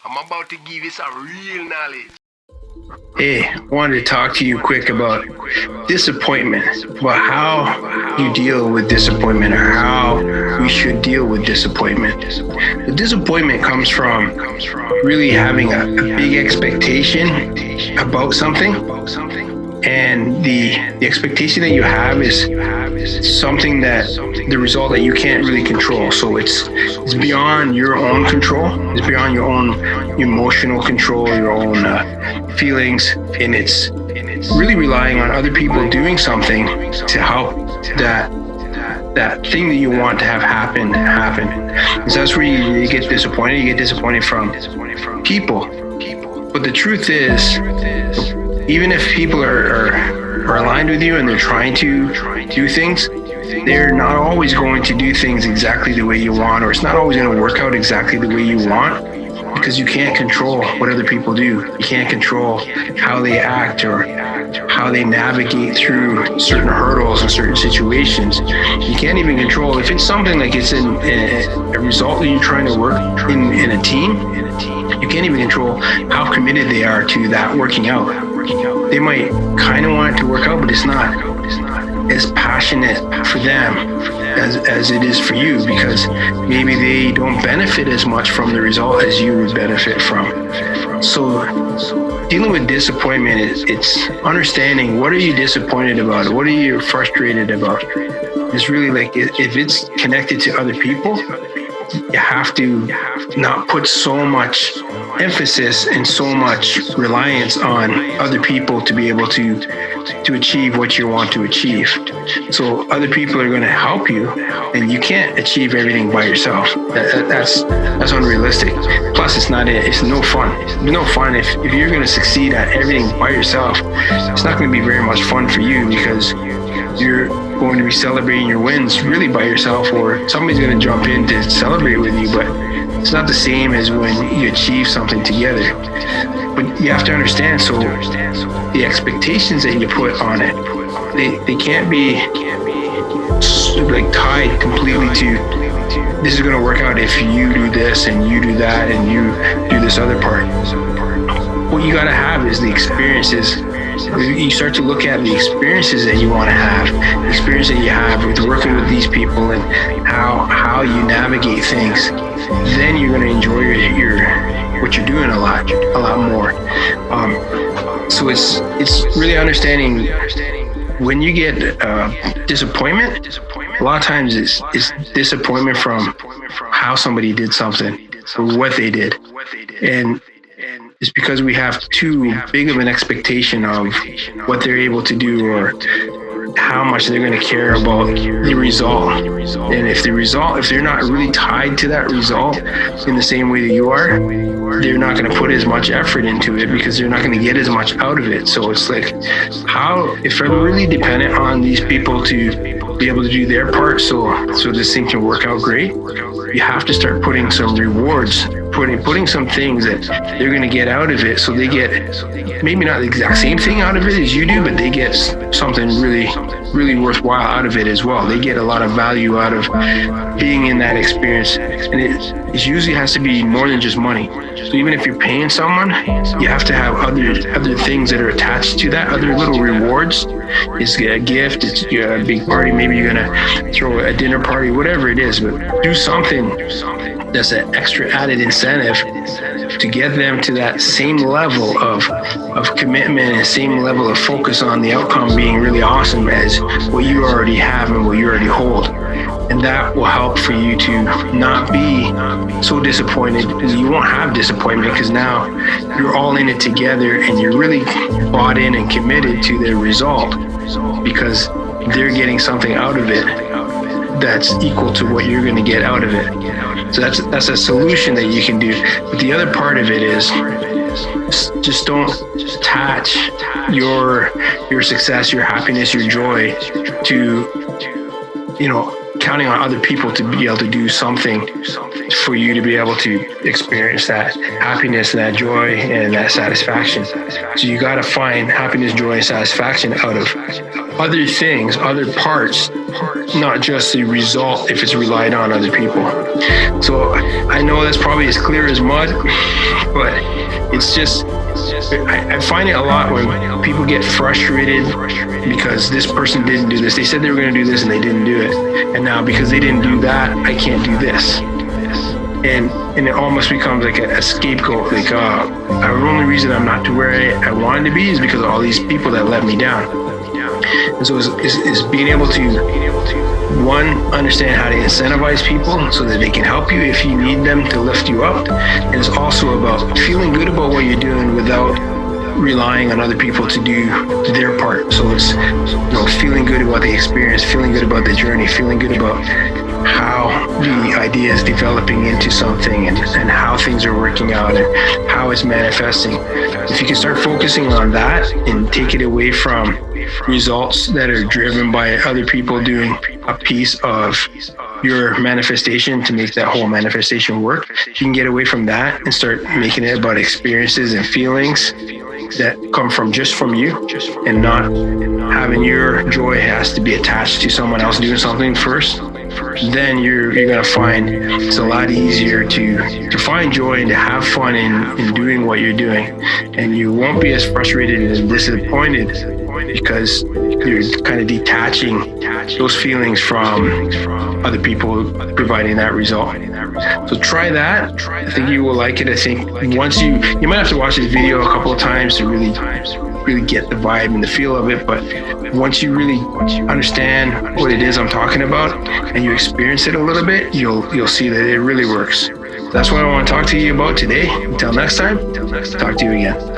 I'm about to give you some real knowledge. Hey, wanted to talk to you quick about disappointment, about how you deal with disappointment or how we should deal with disappointment. The disappointment comes from really having a big expectation about something, and the expectation that you have is something that the result that you can't really control. So it's beyond your own control. It's beyond your own emotional control, your own feelings, and it's really relying on other people doing something to help that thing that you want to have happen. And so that's where you get disappointed. You get disappointed from people. But the truth is, even if people are aligned with you and they're trying to do things, they're not always going to do things exactly the way you want, or it's not always going to work out exactly the way you want, because you can't control what other people do. You can't control how they act or how they navigate through certain hurdles and certain situations. You can't even control if it's something like it's a result that you're trying to work in a team. You can't even control how committed they are to that working out. They might kind of want it to work out, but it's not as passionate for them as it is for you, because maybe they don't benefit as much from the result as you would benefit from. So dealing with disappointment it's understanding, what are you disappointed about? What are you frustrated about? It's really like, if it's connected to other people, you have to not put so much emphasis and so much reliance on other people to be able to achieve what you want to achieve. So other people are going to help you, and you can't achieve everything by yourself. That's unrealistic. Plus, it's no fun. It's no fun if you're going to succeed at everything by yourself. It's not going to be very much fun for you, because you're going to be celebrating your wins really by yourself, or somebody's going to jump in to celebrate with you, but it's not the same as when you achieve something together. But you have to understand, so the expectations that you put on it, they can't be like tied completely to, this is going to work out if you do this and you do that and you do this other part. What you got to have is the experiences. You start to look at the experiences that you want to have, the experience that you have with working with these people and how you navigate things. Then you're going to enjoy what you're doing a lot more. So it's really understanding when you get disappointment. A lot of times it's disappointment from how somebody did something or what they did, and it's because we have too big of an expectation of what they're able to do or how much they're going to care about the result. And if they're not really tied to that result in the same way that you are, they're not going to put as much effort into it, because they're not going to get as much out of it. So it's like, if I'm really dependent on these people to be able to do their part so this thing can work out great, you have to start putting some rewards, putting some things that they're going to get out of it, so they get maybe not the exact same thing out of it as you do, but they get something really worthwhile out of it as well. They get a lot of value out of being in that experience, and it usually has to be more than just money. So even if you're paying someone, you have to have other things that are attached to that, other little rewards. It's a gift, it's a big party, maybe you're gonna throw a dinner party, whatever it is, but do something that's an extra added incentive to get them to that same level of commitment and same level of focus on the outcome being really awesome as what you already have and what you already hold. And that will help for you to not be so disappointed. You won't have disappointment, because now you're all in it together and you're really bought in and committed to the result, because they're getting something out of it that's equal to what you're going to get out of it. So that's a solution that you can do. But the other part of it is, just don't attach your success, your happiness, your joy to counting on other people to be able to do something for you to be able to experience that happiness and that joy and that satisfaction. So you got to find happiness, joy, and satisfaction out of other things, other parts, not just the result if it's relied on other people. So I know that's probably as clear as mud, but it's just, I find it a lot when people get frustrated because this person didn't do this. They said they were going to do this and they didn't do it. And now because they didn't do that, I can't do this. And it almost becomes like a scapegoat. Like, the only reason I'm not to where I wanted to be is because of all these people that let me down. And so it's being able to, one, understand how to incentivize people so that they can help you if you need them to lift you up. And it's also about feeling good about what you're doing without relying on other people to do their part. So it's, feeling good about the experience, feeling good about the journey, feeling good about how the idea is developing into something and how things are working out and how it's manifesting. If you can start focusing on that and take it away from results that are driven by other people doing a piece of your manifestation to make that whole manifestation work, you can get away from that and start making it about experiences and feelings that come from just from you, and not having your joy has to be attached to someone else doing something first. Then you're going to find it's a lot easier to find joy and to have fun in doing what you're doing. And you won't be as frustrated and disappointed because you're kind of detaching those feelings from other people providing that result. So try that. I think you will like it. I think once you might have to watch this video a couple of times to really get the vibe and the feel of it, but once you really understand what it is I'm talking about and you experience it a little bit, you'll see that it really works. That's what I want to talk to you about today. Until next time, talk to you again.